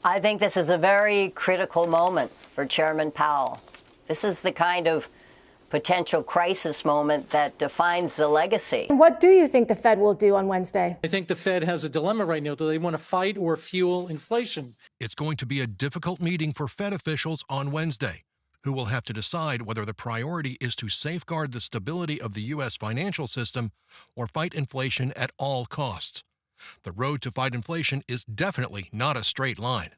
I think this is a very critical moment for Chairman Powell. This is the kind of potential crisis moment that defines the legacy. What do you think the Fed will do on Wednesday? I think the Fed has a dilemma right now. Do they want to fight or fuel inflation? It's going to be a difficult meeting for Fed officials on Wednesday, who will have to decide whether the priority is to safeguard the stability of the U.S. financial system or fight inflation at all costs. The road to fight inflation is definitely not a straight line.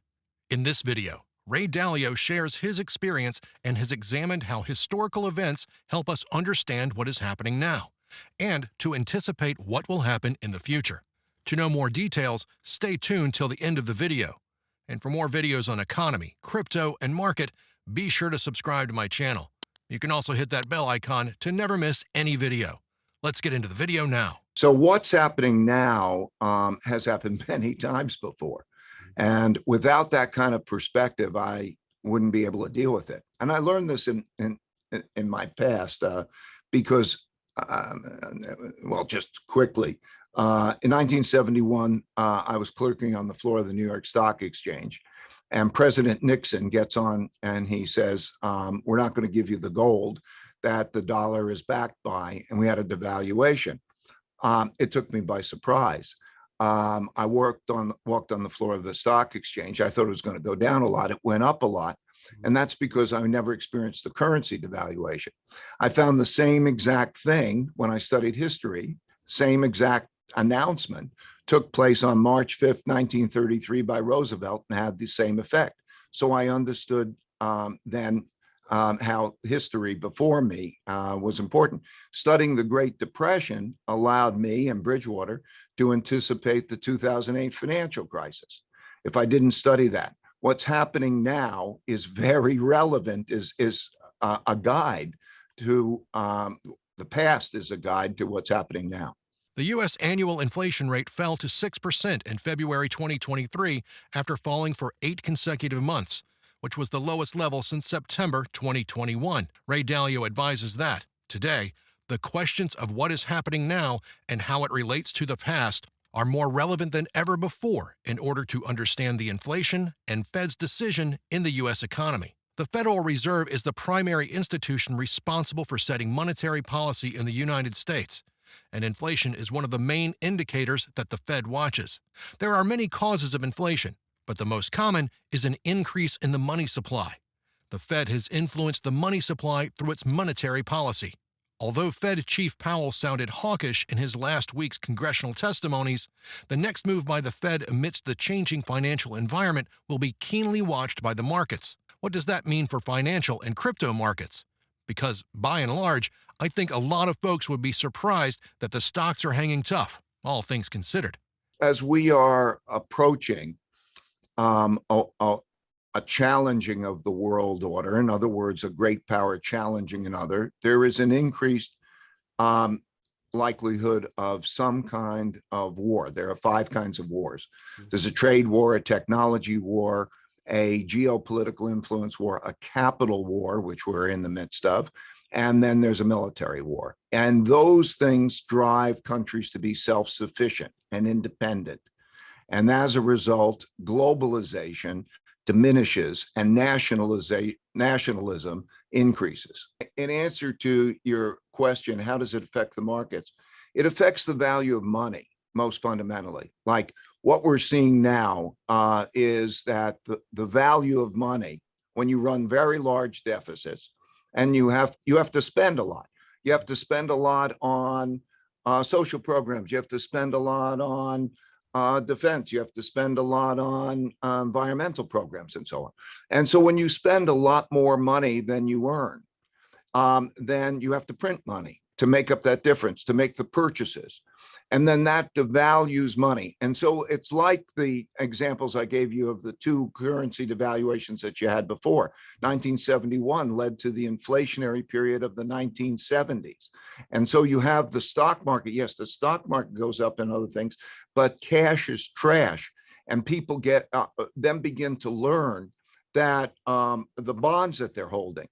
In this video, Ray Dalio shares his experience and has examined how historical events help us understand what is happening now and to anticipate what will happen in the future. To know more details, stay tuned till the end of the video. And for more videos on economy, crypto, and market, be sure to subscribe to my channel. You can also hit that bell icon to never miss any video. Let's get into the video now. So what's happening now has happened many times before. And without that kind of perspective, I wouldn't be able to deal with it. And I learned this in my past because, well, just quickly, in 1971, I was clerking on the floor of the New York Stock Exchange. And President Nixon gets on and he says, we're not going to give you the gold that the dollar is backed by. And we had a devaluation. It took me by surprise. I walked on the floor of the stock exchange. I thought it was going to go down a lot. It went up a lot. And that's because I never experienced the currency devaluation. I found the same exact thing when I studied history. Same exact announcement took place on March 5th, 1933 by Roosevelt and had the same effect. So I understood then how history before me was important. Studying the Great Depression allowed me and Bridgewater to anticipate the 2008 financial crisis. If I didn't study that, what's happening now is very relevant, is a guide to the past, is a guide to what's happening now. The U.S. annual inflation rate fell to 6% in February 2023 after falling for 8 consecutive months, which was the lowest level since September 2021. Ray Dalio advises that, today, the questions of what is happening now and how it relates to the past are more relevant than ever before in order to understand the inflation and Fed's decision in the U.S. economy. The Federal Reserve is the primary institution responsible for setting monetary policy in the United States, and inflation is one of the main indicators that the Fed watches. There are many causes of inflation, but the most common is an increase in the money supply. The Fed has influenced the money supply through its monetary policy. Although Fed Chief Powell sounded hawkish in his last week's congressional testimonies, the next move by the Fed amidst the changing financial environment will be keenly watched by the markets. What does that mean for financial and crypto markets? Because, by and large, I think a lot of folks would be surprised that the stocks are hanging tough, all things considered. As we are approaching a challenging of the world order, in other words, a great power challenging another, there is an increased likelihood of some kind of war. There are 5 kinds of wars. There's a trade war, a technology war, a geopolitical influence war, a capital war, which we're in the midst of, and then there's a military war. And those things drive countries to be self-sufficient and independent. And as a result, globalization diminishes and nationalism increases. In answer to your question, how does it affect the markets? It affects the value of money, most fundamentally. Like what we're seeing now is that the value of money, when you run very large deficits, and you have to spend a lot. You have to spend a lot on social programs. You have to spend a lot on defense. You have to spend a lot on environmental programs and so on. And so when you spend a lot more money than you earn, then you have to print money to make up that difference, to make the purchases. And then that devalues money. And so it's like the examples I gave you of the 2 currency devaluations that you had before. 1971 led to the inflationary period of the 1970s. And so you have the stock market. Yes, the stock market goes up and other things, but cash is trash. And people then begin to learn that the bonds that they're holding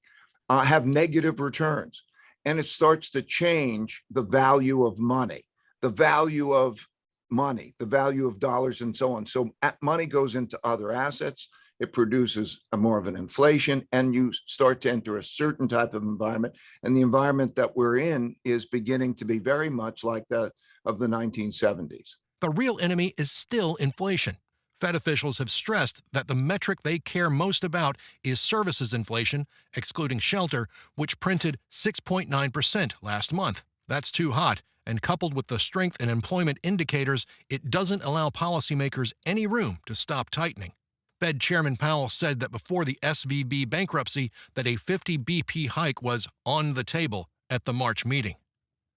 have negative returns. And it starts to change the value of money. The value of money, the value of dollars and so on. So money goes into other assets. It produces a more of an inflation, and you start to enter a certain type of environment. And the environment that we're in is beginning to be very much like that of the 1970s. The real enemy is still inflation. Fed officials have stressed that the metric they care most about is services inflation, excluding shelter, which printed 6.9% last month. That's too hot, and coupled with the strength in employment indicators, it doesn't allow policymakers any room to stop tightening. Fed Chairman Powell said that before the SVB bankruptcy that a 50 BP hike was on the table at the March meeting.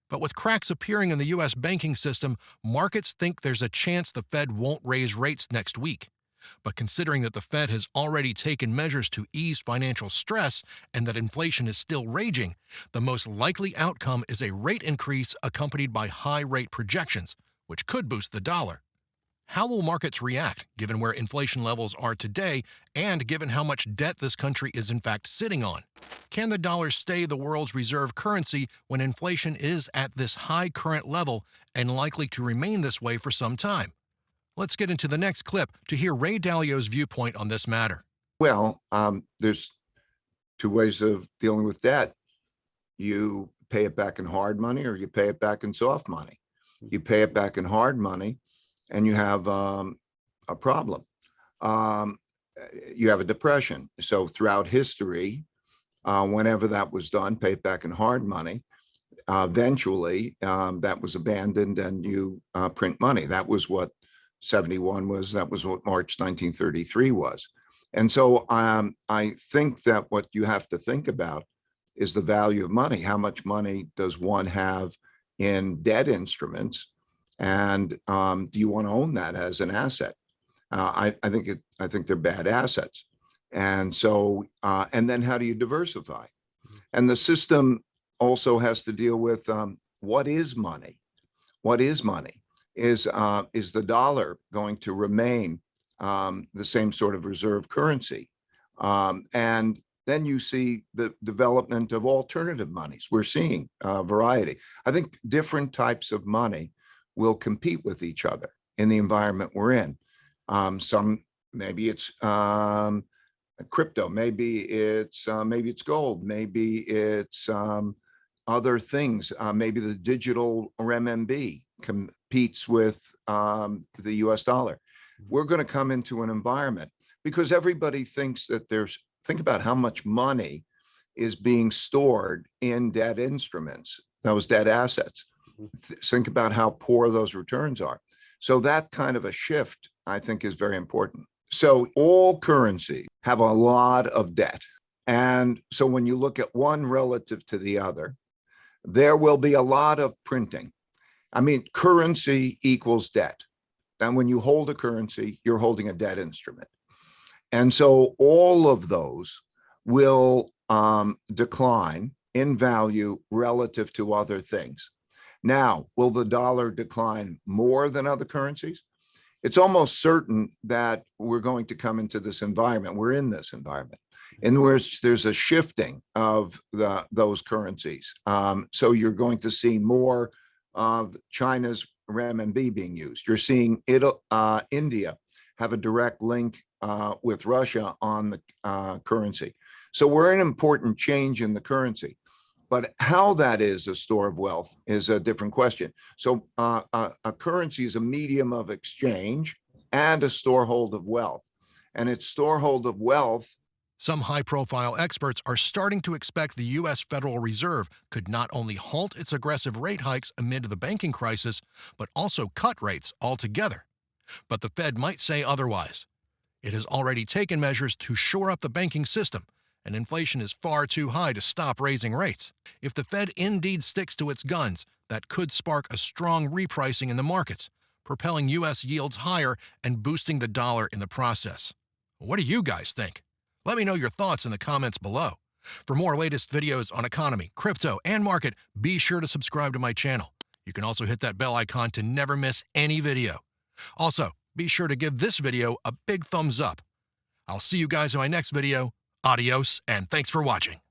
But with cracks appearing in the U.S. banking system, markets think there's a chance the Fed won't raise rates next week. But considering that the Fed has already taken measures to ease financial stress and that inflation is still raging, the most likely outcome is a rate increase accompanied by high rate projections, which could boost the dollar. How will markets react, given where inflation levels are today and given how much debt this country is in fact sitting on? Can the dollar stay the world's reserve currency when inflation is at this high current level and likely to remain this way for some time? Let's get into the next clip to hear Ray Dalio's viewpoint on this matter. Well, there's two ways of dealing with debt. You pay it back in hard money, or you pay it back in soft money. You pay it back in hard money, and you have a problem. You have a depression. So throughout history, whenever that was done, pay it back in hard money. Eventually, that was abandoned, and you print money. That was what 71 was. That was what March 1933 was. And so I think that what you have to think about is the value of money. How much money does one have in debt instruments? And do you want to own that as an asset? I think they're bad assets. And so, and then how do you diversify? And the system also has to deal with what is money? What is money? Is the dollar going to remain the same sort of reserve currency? And then you see the development of alternative monies. We're seeing a variety. I think different types of money will compete with each other in the environment we're in. Some, maybe it's crypto, maybe it's gold, maybe it's other things. Maybe the digital renminbi competes with the US dollar. We're going to come into an environment because everybody thinks that think about how much money is being stored in debt instruments, those debt assets. Think about how poor those returns are. So that kind of a shift, I think, is very important. So all currencies have a lot of debt. And so when you look at one relative to the other, there will be a lot of printing. I mean, currency equals debt. And when you hold a currency, you're holding a debt instrument. And so all of those will decline in value relative to other things. Now, will the dollar decline more than other currencies? It's almost certain that we're going to come into this environment. We're in this environment in which there's a shifting of those currencies. So you're going to see more of China's renminbi being used. You're seeing India have a direct link with Russia on the currency. So we're in an important change in the currency. But how that is a store of wealth is a different question. So a currency is a medium of exchange and a storehold of wealth. And its storehold of wealth. Some high-profile experts are starting to expect the U.S. Federal Reserve could not only halt its aggressive rate hikes amid the banking crisis, but also cut rates altogether. But the Fed might say otherwise. It has already taken measures to shore up the banking system, and inflation is far too high to stop raising rates. If the Fed indeed sticks to its guns, that could spark a strong repricing in the markets, propelling U.S. yields higher and boosting the dollar in the process. What do you guys think? Let me know your thoughts in the comments below. For more latest videos on economy, crypto, and market, be sure to subscribe to my channel. You can also hit that bell icon to never miss any video. Also, be sure to give this video a big thumbs up. I'll see you guys in my next video. Adios, and thanks for watching.